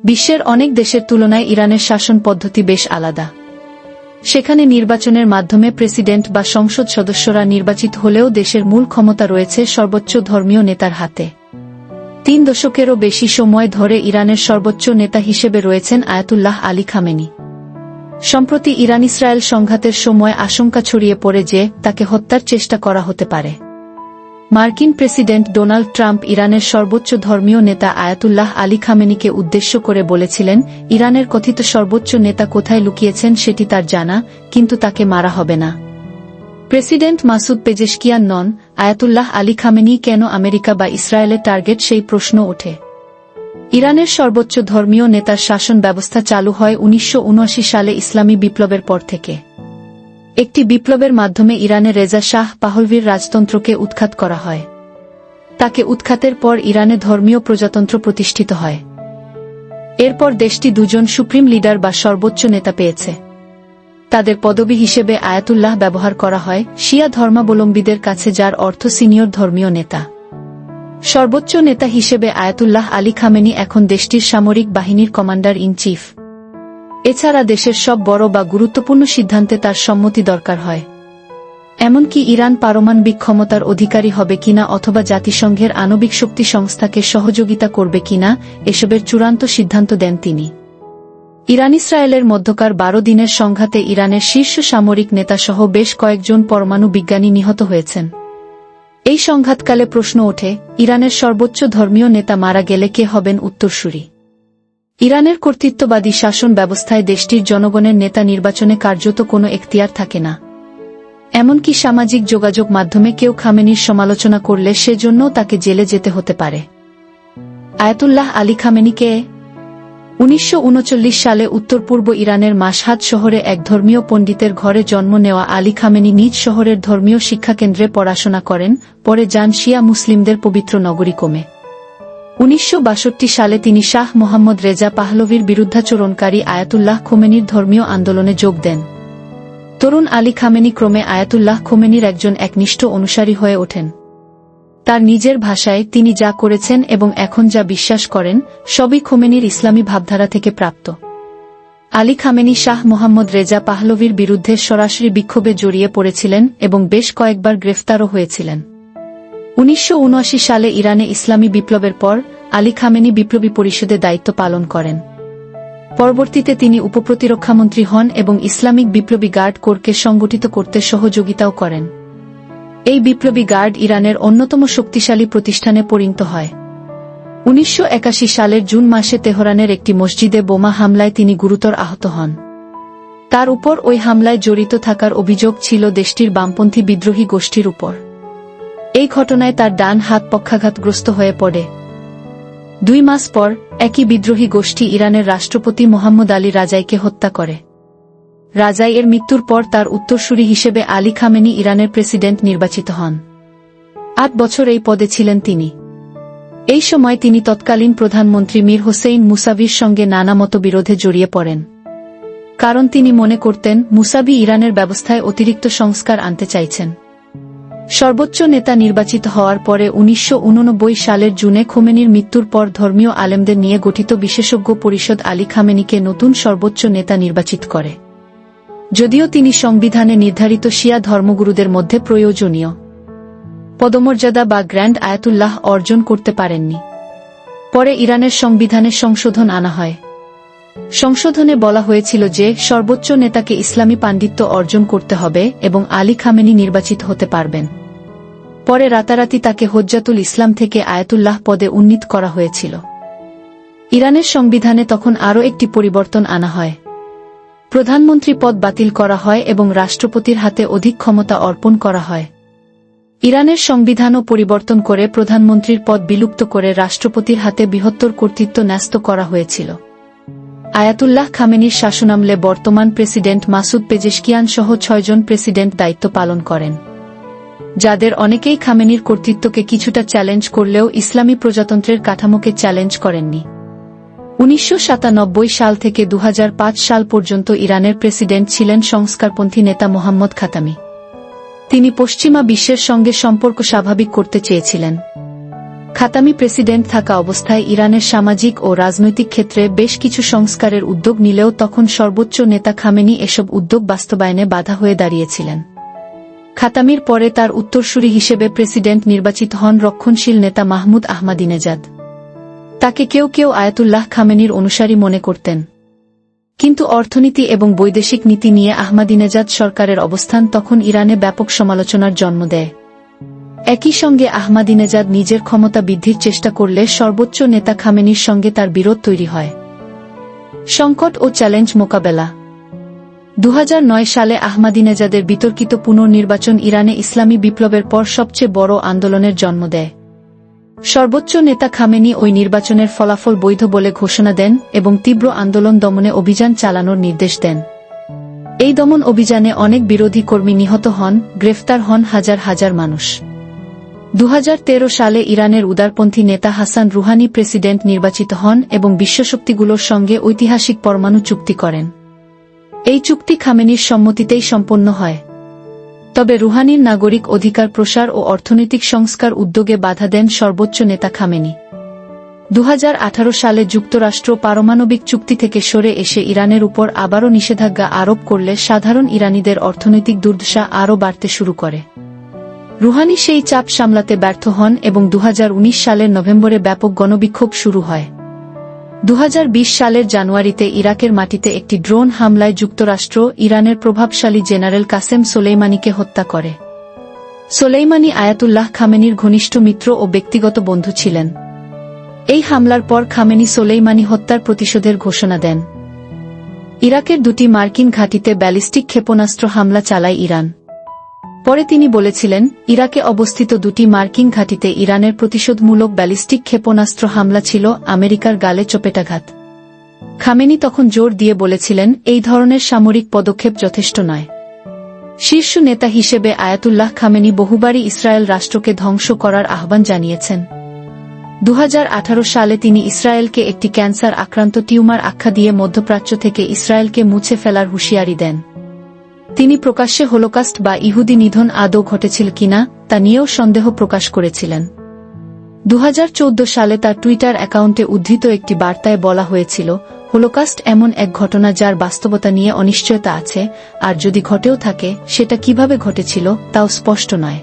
বিশ্বের অনেক দেশের তুলনায় ইরানের শাসন পদ্ধতি বেশ আলাদা। সেখানে নির্বাচনের মাধ্যমে প্রেসিডেন্ট বা সংসদ সদস্যরা নির্বাচিত হলেও দেশের মূল ক্ষমতা রয়েছে সর্বোচ্চ ধর্মীয় নেতার হাতে। 3 দশকেরও বেশি সময় ধরে ইরানের সর্বোচ্চ নেতা হিসেবে রয়েছেন আয়াতুল্লাহ আলী খামেনি। সম্প্রতি ইরান-ইসরায়েল সংঘাতের সময় আশঙ্কা ছড়িয়ে পড়ে যে তাকে হত্যার চেষ্টা করা হতে পারে। মার্কিন প্রেসিডেন্ট ডোনাল্ড ট্রাম্প ইরানের সর্বোচ্চ ধর্মীয় নেতা আয়াতুল্লাহ আলী খামেনিকে উদ্দেশ্য করে বলেছিলেন, ইরানের কথিত সর্বোচ্চ নেতা কোথায় লুকিয়েছেন সেটি তার জানা, কিন্তু তাকে মারা হবে না। প্রেসিডেন্ট মাসুদ পেজেশকিয়ান নন, আয়াতুল্লাহ আলী খামেনি কেন আমেরিকা বা ইসরায়েলের টার্গেট সেই প্রশ্ন ওঠে। ইরানের সর্বোচ্চ ধর্মীয় নেতার শাসন ব্যবস্থা চালু হয় 1979 সালে ইসলামী বিপ্লবের পর থেকে। একটি বিপ্লবের মাধ্যমে ইরানে রেজা শাহ পাহলভির রাজতন্ত্রকে উৎখাত করা হয়। তাকে উৎখাতের পর ইরানে ধর্মীয় প্রজাতন্ত্র প্রতিষ্ঠিত হয়। এরপর দেশটি 2 জন সুপ্রিম লিডার বা সর্বোচ্চ নেতা পেয়েছে। তাদের পদবি হিসেবে আয়াতুল্লাহ ব্যবহার করা হয় শিয়া ধর্মাবলম্বীদের কাছে, যার অর্থ সিনিয়র ধর্মীয় নেতা। সর্বোচ্চ নেতা হিসেবে আয়াতুল্লাহ আলী খামেনি এখন দেশটির সামরিক বাহিনীর কমান্ডার ইন চিফ। এছাড়া দেশের সব বড় বা গুরুত্বপূর্ণ সিদ্ধান্তে তার সম্মতি দরকার হয়। এমনকি ইরান পারমাণবিক ক্ষমতার অধিকারী হবে কিনা অথবা জাতিসংঘের আণবিক শক্তি সংস্থাকে সহযোগিতা করবে কিনা, এসবের চূড়ান্ত সিদ্ধান্ত দেন তিনি। ইরান-ইসরায়েলের মধ্যকার 12 দিনের সংঘাতে ইরানের শীর্ষ সামরিক নেতাসহ বেশ কয়েকজন পরমাণু বিজ্ঞানী নিহত হয়েছেন। এই সংঘাতকালে প্রশ্ন ওঠে, ইরানের সর্বোচ্চ ধর্মীয় নেতা মারা গেলে কে হবেন উত্তরসূরি? ইরানের কর্তৃত্ববাদী শাসন ব্যবস্থায় দেশটির জনগণের নেতা নির্বাচনে কার্যত কোনো এখতিয়ার থাকে না। এমনকি সামাজিক যোগাযোগ মাধ্যমে কেউ খামেনির সমালোচনা করলে সেজন্য তাকে জেলে যেতে হতে পারে। আয়াতুল্লাহ আলী খামেনি কে? 1939 সালে উত্তর পূর্ব ইরানের মাশহাদ শহরে এক ধর্মীয় পণ্ডিতের ঘরে জন্ম নেওয়া আলী খামেনি নিজ শহরের ধর্মীয় শিক্ষাকেন্দ্রে পড়াশোনা করেন, পরে যান শিয়া মুসলিমদের পবিত্র নগরী কোমে। 1962 সালে তিনি শাহ মোহাম্মদ রেজা পাহলভির বিরুদ্ধাচরণকারী আয়াতুল্লাহ খোমেনির ধর্মীয় আন্দোলনে যোগ দেন। তরুণ আলী খামেনি ক্রমে আয়াতুল্লাহ খোমেনির একজন একনিষ্ঠ অনুসারী হয়ে ওঠেন। তার নিজের ভাষায় তিনি যা করেছেন এবং এখন যা বিশ্বাস করেন সবই খোমেনির ইসলামী ভাবধারা থেকে প্রাপ্ত। আলী খামেনি শাহ মোহাম্মদ রেজা পাহলভির বিরুদ্ধে সরাসরি বিক্ষোভে জড়িয়ে পড়েছিলেন এবং বেশ কয়েকবার গ্রেফতারও হয়েছিলেন। 1979 সালে ইরানে ইসলামী বিপ্লবের পর আলী খামেনি বিপ্লবী পরিষদে দায়িত্ব পালন করেন। পরবর্তীতে তিনি উপপ্রতিরক্ষামন্ত্রী হন এবং ইসলামিক বিপ্লবী গার্ড কোরকে সংগঠিত করতে সহযোগিতাও করেন। এই বিপ্লবী গার্ড ইরানের অন্যতম শক্তিশালী প্রতিষ্ঠানে পরিণত হয়। 1981 সালের জুন মাসে তেহরানের একটি মসজিদে বোমা হামলায় তিনি গুরুতর আহত হন। তার উপর ওই হামলায় জড়িত থাকার অভিযোগ ছিল দেশটির বামপন্থী বিদ্রোহী গোষ্ঠীর উপর। এই ঘটনায় তার ডান হাত পক্ষাঘাতগ্রস্ত হয়ে পড়ে। 2 মাস পর একই বিদ্রোহী গোষ্ঠী ইরানের রাষ্ট্রপতি মোহাম্মদ আলী রাজাইকে হত্যা করে। রাজাই এর মৃত্যুর পর তার উত্তরসূরি হিসেবে আলী খামেনি ইরানের প্রেসিডেন্ট নির্বাচিত হন। 8 বছর এই পদে ছিলেন তিনি। এই সময় তিনি তৎকালীন প্রধানমন্ত্রী মীর হোসেইন মুসাভির সঙ্গে নানা মতবিরোধে জড়িয়ে পড়েন। কারণ তিনি মনে করতেন মুসাভি ইরানের ব্যবস্থায় অতিরিক্ত সংস্কার আনতে চাইছেন। সর্বোচ্চ নেতা নির্বাচিত হওয়ার পরে 1989 সালের জুনে খোমেনির মৃত্যুর পর ধর্মীয় আলেমদের নিয়ে গঠিত বিশেষজ্ঞ পরিষদ আলী খামেনিকে নতুন সর্বোচ্চ নেতা নির্বাচিত করে। যদিও তিনি সংবিধানে নির্ধারিত শিয়া ধর্মগুরুদের মধ্যে প্রয়োজনীয় পদমর্যাদা বা গ্র্যান্ড আয়াতুল্লাহ অর্জন করতে পারেননি। পরে ইরানের সংবিধানে সংশোধন আনা হয়। সংশোধনে বলা হয়েছিল যে সর্বোচ্চ নেতাকে ইসলামী পাণ্ডিত্য অর্জন করতে হবে এবং আলী খামেনি নির্বাচিত হতে পারবেন। পরে রাতারাতি তাকে হুজ্জাতুল ইসলাম থেকে আয়াতুল্লাহ পদে উন্নীত করা হয়েছিল। ইরানের সংবিধানে তখন আরও একটি পরিবর্তন আনা হয়। প্রধানমন্ত্রী পদ বাতিল করা হয় এবং রাষ্ট্রপতির হাতে অধিক ক্ষমতা অর্পণ করা হয়। ইরানের সংবিধানও পরিবর্তন করে প্রধানমন্ত্রীর পদ বিলুপ্ত করে রাষ্ট্রপতির হাতে বৃহত্তর কর্তৃত্ব ন্যস্ত করা হয়েছিল। আয়াতুল্লাহ খামেনির শাসনামলে বর্তমান প্রেসিডেন্ট মাসুদ পেজেশকিয়ান সহ 6 জন প্রেসিডেন্ট দায়িত্ব পালন করেন, যাদের অনেকেই খামেনির কর্তৃত্বকে কিছুটা চ্যালেঞ্জ করলেও ইসলামী প্রজাতন্ত্রের কাঠামোকে চ্যালেঞ্জ করেননি। 1997 সাল থেকে 2005 সাল পর্যন্ত ইরানের প্রেসিডেন্ট ছিলেন সংস্কারপন্থী নেতা মোহাম্মদ খাতামি। তিনি পশ্চিমা বিশ্বের সঙ্গে সম্পর্ক স্বাভাবিক করতে চেয়েছিলেন। খাতামি প্রেসিডেন্ট থাকা অবস্থায় ইরানের সামাজিক ও রাজনৈতিক ক্ষেত্রে বেশ কিছু সংস্কারের উদ্যোগ নিলেও তখন সর্বোচ্চ নেতা খামেনি এসব উদ্যোগ বাস্তবায়নে বাধা হয়ে দাঁড়িয়েছিলেন। খাতামির পরে তার উত্তরসূরি হিসেবে প্রেসিডেন্ট নির্বাচিত হন রক্ষণশীল নেতা মাহমুদ আহমাদিনেজাদ। তাকে কেউ কেউ আয়াতুল্লাহ খামেনির অনুসারী মনে করতেন। কিন্তু অর্থনীতি এবং বৈদেশিক নীতি নিয়ে আহমাদিনেজাদ সরকারের অবস্থান তখন ইরানে ব্যাপক সমালোচনার জন্ম দেয়। একই সঙ্গে আহমাদিনেজাদ নিজের ক্ষমতা বৃদ্ধির চেষ্টা করলে সর্বোচ্চ নেতা খামেনির সঙ্গে তার বিরোধ তৈরি হয়। সংকট ও চ্যালেঞ্জ মোকাবেলা। 2009 সালে আহমাদিনেজাদের বিতর্কিত পুনর্নির্বাচন ইরানে ইসলামী বিপ্লবের পর সবচেয়ে বড় আন্দোলনের জন্ম দেয়। সর্বোচ্চ নেতা খামেনি ওই নির্বাচনের ফলাফল বৈধ বলে ঘোষণা দেন এবং তীব্র আন্দোলন দমনে অভিযান চালানোর নির্দেশ দেন। এই দমন অভিযানে অনেক বিরোধী কর্মী নিহত হন, গ্রেফতার হন হাজার হাজার মানুষ। 2013 সালে ইরানের উদারপন্থী নেতা হাসান রুহানি প্রেসিডেন্ট নির্বাচিত হন এবং বিশ্বশক্তিগুলোর সঙ্গে ঐতিহাসিক পরমাণু চুক্তি করেন। এই চুক্তি খামেনির সম্মতিতেই সম্পন্ন হয়। তবে রুহানির নাগরিক অধিকার প্রসার ও অর্থনৈতিক সংস্কার উদ্যোগে বাধা দেন সর্বোচ্চ নেতা খামেনি। 2018 সালে যুক্তরাষ্ট্র পারমাণবিক চুক্তি থেকে সরে এসে ইরানের উপর আবারও নিষেধাজ্ঞা আরোপ করলে সাধারণ ইরানিদের অর্থনৈতিক দুর্দশা আরও বাড়তে শুরু করে। রুহানি সেই চাপ সামলাতে ব্যর্থ হন এবং 2019 সালের নভেম্বরে ব্যাপক গণবিক্ষোভ শুরু হয়। 2020 সালের জানুয়ারিতে ইরাকের মাটিতে একটি ড্রোন হামলায় যুক্তরাষ্ট্র ইরানের প্রভাবশালী জেনারেল কাসেম সোলেইমানিকে হত্যা করে। সোলেইমানি আয়াতুল্লাহ খামেনির ঘনিষ্ঠ মিত্র ও ব্যক্তিগত বন্ধু ছিলেন। এই হামলার পর খামেনি সোলেইমানি হত্যার প্রতিশোধের ঘোষণা দেন। ইরাকের দুটি মার্কিন ঘাঁটিতে ব্যালিস্টিক ক্ষেপণাস্ত্র হামলা চালায় ইরান। পরে তিনি বলেছিলেন, ইরাকে অবস্থিত দুটি মার্কিন ঘাঁটিতে ইরানের প্রতিশোধমূলক ব্যালিস্টিক ক্ষেপণাস্ত্র হামলা ছিল আমেরিকার গালে চপেটাঘাত। খামেনি তখন জোর দিয়ে বলেছিলেন, এই ধরনের সামরিক পদক্ষেপ যথেষ্ট নয়। শীর্ষ নেতা হিসেবে আয়াতুল্লাহ খামেনি বহুবারই ইসরায়েল রাষ্ট্রকে ধ্বংস করার আহ্বান জানিয়েছেন। 2018 সালে তিনি ইসরায়েলকে একটি ক্যান্সার আক্রান্ত টিউমার আখ্যা দিয়ে মধ্যপ্রাচ্য থেকে ইসরায়েলকে মুছে ফেলার হুঁশিয়ারি দেন। তিনি প্রকাশ্যে হোলোকাস্ট বা ইহুদি নিধন আদৌ ঘটেছিল কিনা তা নিয়েও সন্দেহ প্রকাশ করেছিলেন। 2014 সালে তার টুইটার অ্যাকাউন্টে উদ্ধৃত একটি বার্তায় বলা হয়েছিল, হোলোকাস্ট এমন এক ঘটনা যার বাস্তবতা নিয়ে অনিশ্চয়তা আছে, আর যদি ঘটেও থাকে সেটা কিভাবে ঘটেছিল তাও স্পষ্ট নয়।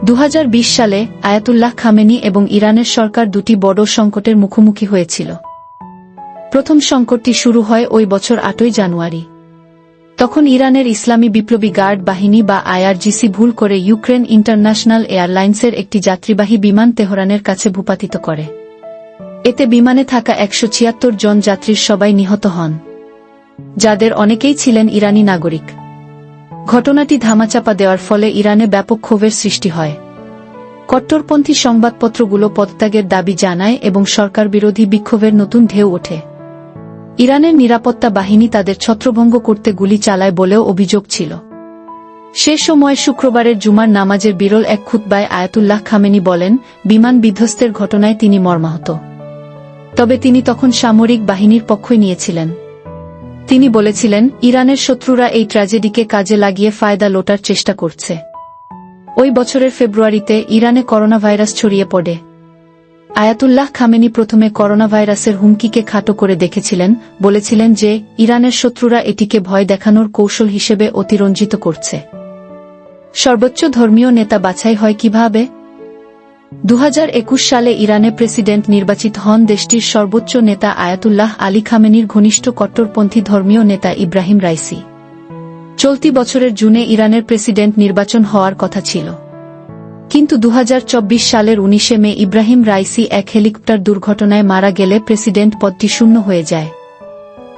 2020 সালে আয়াতুল্লাহ খামেনি এবং ইরানের সরকার দুটি বড় সংকটের মুখোমুখি হয়েছিল। প্রথম সংকটটি শুরু হয় ওই বছর 8 জানুয়ারি। তখন ইরানের ইসলামী বিপ্লবী গার্ড বাহিনী বা আইআরজিসি ভুল করে ইউক্রেন ইন্টারন্যাশনাল এয়ারলাইন্সের একটি যাত্রীবাহী বিমান তেহরানের কাছে ভূপাতিত করে। এতে বিমানে থাকা 176 জন যাত্রীর সবাই নিহত হন, যাদের অনেকেই ছিলেন ইরানি নাগরিক। ঘটনাটি ধামাচাপা দেওয়ার ফলে ইরানে ব্যাপক ক্ষোভের সৃষ্টি হয়। কট্টরপন্থী সংবাদপত্রগুলো পদত্যাগের দাবি জানায় এবং সরকার বিরোধী বিক্ষোভের নতুন ঢেউ ওঠে। ইরানের নিরাপত্তা বাহিনী তাদের ছত্রভঙ্গ করতে গুলি চালায় বলেও অভিযোগ ছিল। সে সময় শুক্রবারের জুমার নামাজের বিরল এক খুতবায় আয়াতুল্লাহ খামেনি বলেন, বিমান বিধ্বস্তের ঘটনায় তিনি মর্মাহত। তবে তিনি তখন সামরিক বাহিনীর পক্ষই নিয়েছিলেন। তিনি বলেছিলেন, ইরানের শত্রুরা এই ট্র্যাজেডিকে কাজে লাগিয়ে ফায়দা লোটার চেষ্টা করছে। ওই বছরের ফেব্রুয়ারিতে ইরানে করোনা ভাইরাস ছড়িয়ে পড়ে। আয়াতুল্লাহ খামেনি প্রথমে করোনা ভাইরাসের হুমকিকে খাটো করে দেখেছিলেন, বলেছিলেন যে ইরানের শত্রুরা এটিকে ভয় দেখানোর কৌশল হিসেবে অতিরঞ্জিত করছে। সর্বোচ্চ ধর্মীয় নেতা বাছাই হয় কিভাবে? 2021 সালে ইরানে প্রেসিডেন্ট নির্বাচিত হন দেশটির সর্বোচ্চ নেতা আয়াতুল্লাহ আলী খামেনির ঘনিষ্ঠ কট্টরপন্থী ধর্মীয় নেতা ইব্রাহিম রাইসি। চলতি বছরের জুনে ইরানের প্রেসিডেন্ট নির্বাচন হওয়ার কথা ছিল, কিন্তু 2024 সালের 19 মে ইব্রাহিম রাইসি এক হেলিকপ্টার দুর্ঘটনায় মারা গেলে প্রেসিডেন্ট পদটি শূন্য হয়ে যায়।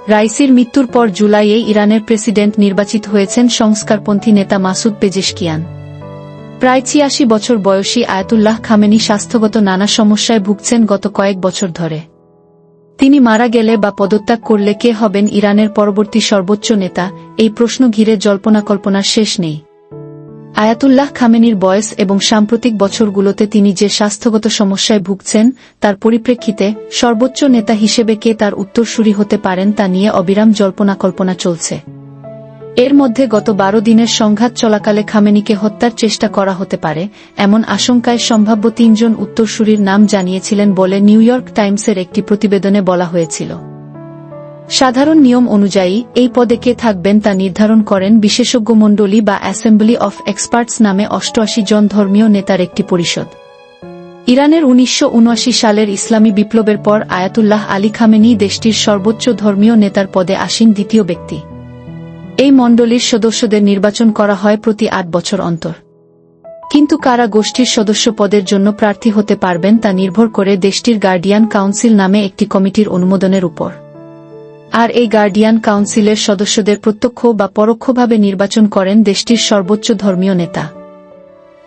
রাইসির মৃত্যুর পর জুলাইয়ে ইরানের প্রেসিডেন্ট নির্বাচিত হয়েছেন সংস্কারপন্থী নেতা মাসুদ পেজেশকিয়ান। প্রায় 86 বছর বয়সী আয়াতুল্লাহ খামেনি স্বাস্থ্যগত নানা সমস্যায় ভুগছেন গত কয়েক বছর ধরে। তিনি মারা গেলে বা পদত্যাগ করলে কে হবেন ইরানের পরবর্তী সর্বোচ্চ নেতা, এই প্রশ্ন ঘিরে জল্পনা-কল্পনার শেষ নেই। আয়াতুল্লাহ খামেনির বয়স এবং সাম্প্রতিক বছরগুলোতে তিনি যে স্বাস্থ্যগত সমস্যায় ভুগছেন তার পরিপ্রেক্ষিতে সর্বোচ্চ নেতা হিসেবে কে তার উত্তরসূরি হতে পারেন তা নিয়ে অবিরাম জল্পনা-কল্পনা চলছে। এর মধ্যে গত 12 দিনের সংঘাত চলাকালে খামেনিকে হত্যার চেষ্টা করা হতে পারে এমন আশঙ্কায় সম্ভাব্য 3 জন উত্তরসূরির নাম জানিয়েছিলেন বলে নিউ ইয়র্ক টাইমসের একটি প্রতিবেদনে বলা হয়েছিল। সাধারণ নিয়ম অনুযায়ী এই পদে কে থাকবেন তা নির্ধারণ করেন বিশেষজ্ঞমণ্ডলী বা অ্যাসেম্বলি অফ এক্সপার্টস নামে 88 জন ধর্মীয় নেতার একটি পরিষদ। ইরানের 1979 সালের ইসলামী বিপ্লবের পর আয়াতুল্লাহ আলী খামেনি দেশটির সর্বোচ্চ ধর্মীয় নেতার পদে আসীন দ্বিতীয় ব্যক্তি। এই মণ্ডলীর সদস্যদের নির্বাচন করা হয় প্রতি 8 বছর অন্তর। কিন্তু কারা গোষ্ঠীর সদস্য পদের জন্য প্রার্থী হতে পারবেন তা নির্ভর করে দেশটির গার্ডিয়ান কাউন্সিল নামে একটি কমিটির অনুমোদনের উপর। আর এই গার্ডিয়ান কাউন্সিলের সদস্যদের প্রত্যক্ষ বা পরোক্ষভাবে নির্বাচন করেন দেশটির সর্বোচ্চ ধর্মীয় নেতা।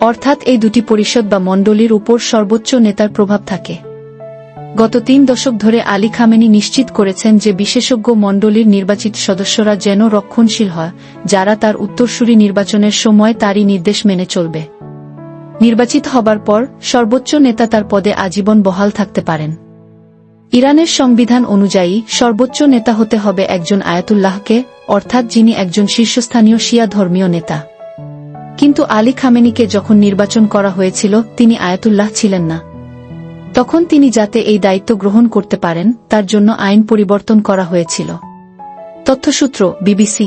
অর্থাৎ এই দুটি পরিষদ বা মণ্ডলীর উপর সর্বোচ্চ নেতার প্রভাব থাকে। গত 3 দশক ধরে আলী খামেনি নিশ্চিত করেছেন যে বিশেষজ্ঞ মণ্ডলীর নির্বাচিত সদস্যরা যেন রক্ষণশীল হয়, যারা তার উত্তরসূরি নির্বাচনের সময় তারই নির্দেশ মেনে চলবে। নির্বাচিত হবার পর সর্বোচ্চ নেতা তার পদে আজীবন বহাল থাকতে পারেন। ইরানের সংবিধান অনুযায়ী সর্বোচ্চ নেতা হতে হবে একজন আয়াতুল্লাহকে, অর্থাৎ যিনি একজন শীর্ষস্থানীয় শিয়া ধর্মীয় নেতা। কিন্তু আলী খামেনিকে যখন নির্বাচন করা হয়েছিল তিনি আয়াতুল্লাহ ছিলেন না। তখন তিনি যাতে এই দায়িত্ব গ্রহণ করতে পারেন তার জন্য আইন পরিবর্তন করা হয়েছিল। তথ্যসূত্র বিবিসি।